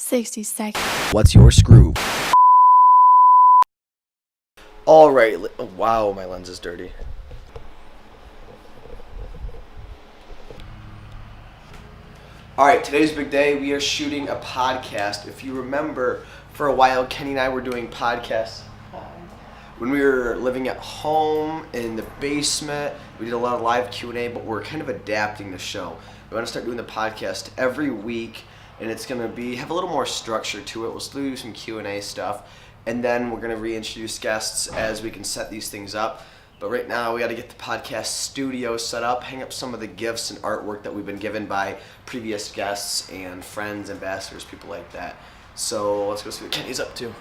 60 seconds. What's your Skroove? Alright, oh, wow, my lens is dirty. Alright, today's big day. We are shooting a podcast. If you remember, for a while, Kenny and I were doing podcasts when we were living at home in the basement. We did a lot of live Q&A, but we're kind of adapting the show. We want to start doing the podcast every week, and it's going to have a little more structure to it. We'll still do some Q&A stuff, and then we're going to reintroduce guests as we can set these things up. But right now, we got to get the podcast studio set up, hang up some of the gifts and artwork that we've been given by previous guests and friends, ambassadors, people like that. So let's go see what Kenny's up to.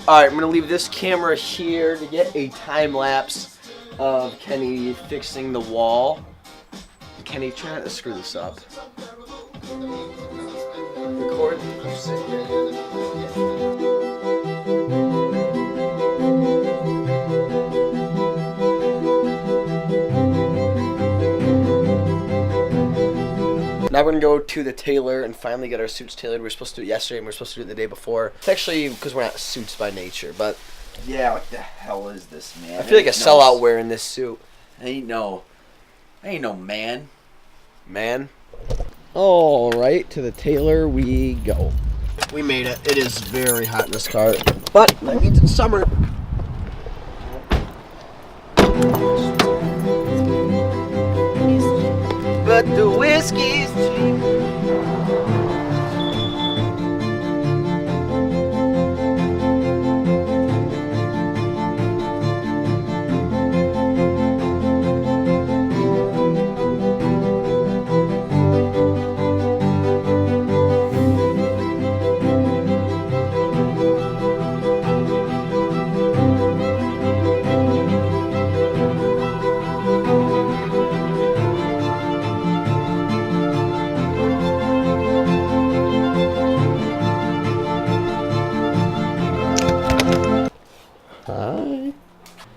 Alright, I'm going to leave this camera here to get a time lapse of Kenny fixing the wall. Kenny, try not to screw this up. Record. Now we're going to go to the tailor and finally get our suits tailored. We were supposed to do it yesterday and we were supposed to do it the day before. It's actually because we're not suits by nature, but... Yeah, what the hell is this, man? I feel like a sellout wearing this suit. Ain't no man. Man? Alright, to the tailor we go. We made it. It is very hot in this car, but that means it's summer. But the whiskey's cheap.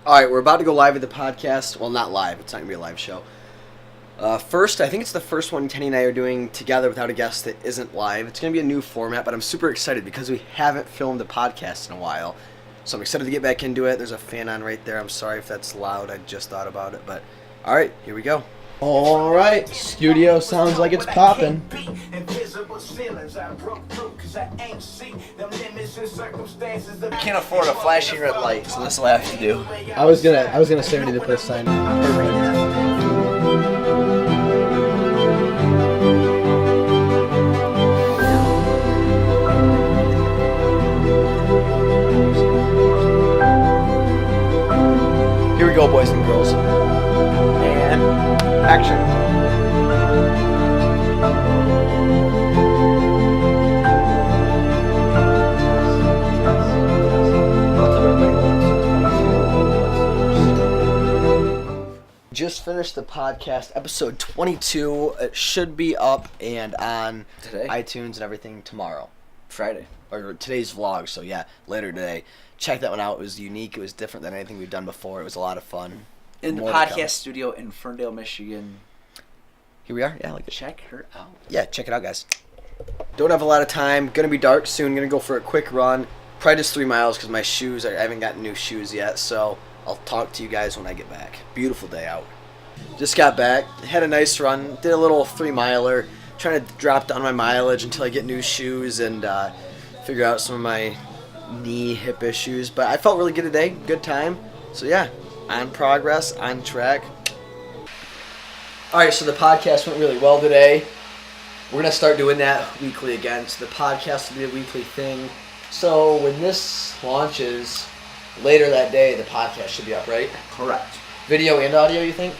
Alright, we're about to go live with the podcast. Well, not live. It's not going to be a live show. First, I think it's the first one Kenny and I are doing together without a guest that isn't live. It's going to be a new format, but I'm super excited because we haven't filmed a podcast in a while. So I'm excited to get back into it. There's a fan on right there. I'm sorry if that's loud. I just thought about it. But, alright, here we go. Alright, studio sounds like it's popping. Can't afford a flashing red light, so this will have to do. I was gonna say we need to put a sign. Here we go, boys and girls. And action. Just finished the podcast, episode 22. It should be up and on Today? iTunes and everything tomorrow. Friday. Or today's vlog, so yeah, later today. Check that one out. It was unique. It was different than anything we've done before. It was a lot of fun. In the podcast studio in Ferndale, Michigan. Here we are. Yeah, like it. Check her out. Yeah, check it out, guys. Don't have a lot of time. Gonna be dark soon. Gonna go for a quick run. Probably just 3 miles because my shoes, I haven't gotten new shoes yet, so I'll talk to you guys when I get back. Beautiful day out. Just got back, had a nice run, did a little 3-miler, trying to drop down my mileage until I get new shoes and figure out some of my knee, hip issues. But I felt really good today, good time. So yeah, on progress, on track. Alright, so the podcast went really well today. We're going to start doing that weekly again. So the podcast will be a weekly thing. So when this launches later that day, the podcast should be up, right? Correct. Video and audio, you think?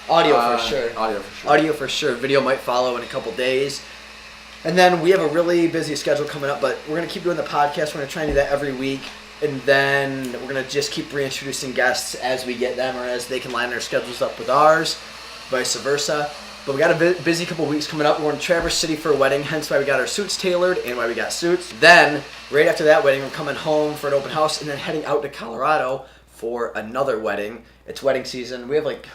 Audio for sure. Audio for sure. Audio for sure. Video might follow in a couple days. And then we have a really busy schedule coming up, but we're going to keep doing the podcast. We're going to try and do that every week. And then we're going to just keep reintroducing guests as we get them or as they can line their schedules up with ours, vice versa. But we got a busy couple weeks coming up. We're in Traverse City for a wedding, hence why we got our suits tailored and why we got suits. Then, right after that wedding, we're coming home for an open house and then heading out to Colorado for another wedding. It's wedding season. We have like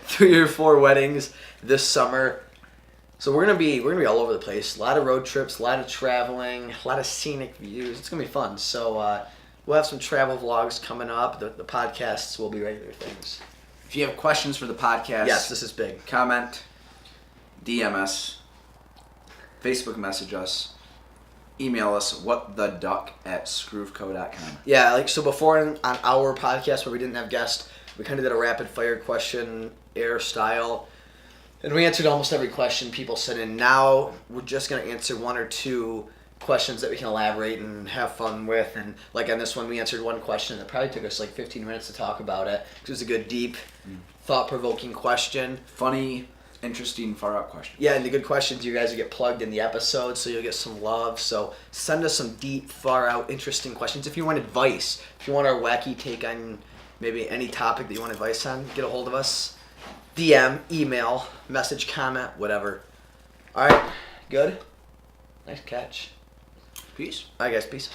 3 or 4 weddings this summer. So we're gonna be all over the place. A lot of road trips, a lot of traveling, a lot of scenic views. It's gonna be fun. So we'll have some travel vlogs coming up. The podcasts will be regular things. If you have questions for the podcast, Yes, this is big. comment, DM us, Facebook message us, email us whattheduck@skroovco.com. Yeah, like so before on our podcast where we didn't have guests, we kind of did a rapid fire question air style. And we answered almost every question people sent in. Now we're just going to answer 1 or 2 questions that we can elaborate and have fun with. And like on this one, we answered 1 question that probably took us like 15 minutes to talk about it. It was a good, deep, thought-provoking question. Funny, interesting, far-out question. Yeah, and the good questions, you guys will get plugged in the episode, so you'll get some love. So send us some deep, far-out, interesting questions. If you want advice, if you want our wacky take on maybe any topic that you want advice on, get a hold of us. DM, email, message, comment, whatever. All right, good? Nice catch. Peace. All right, guys, peace.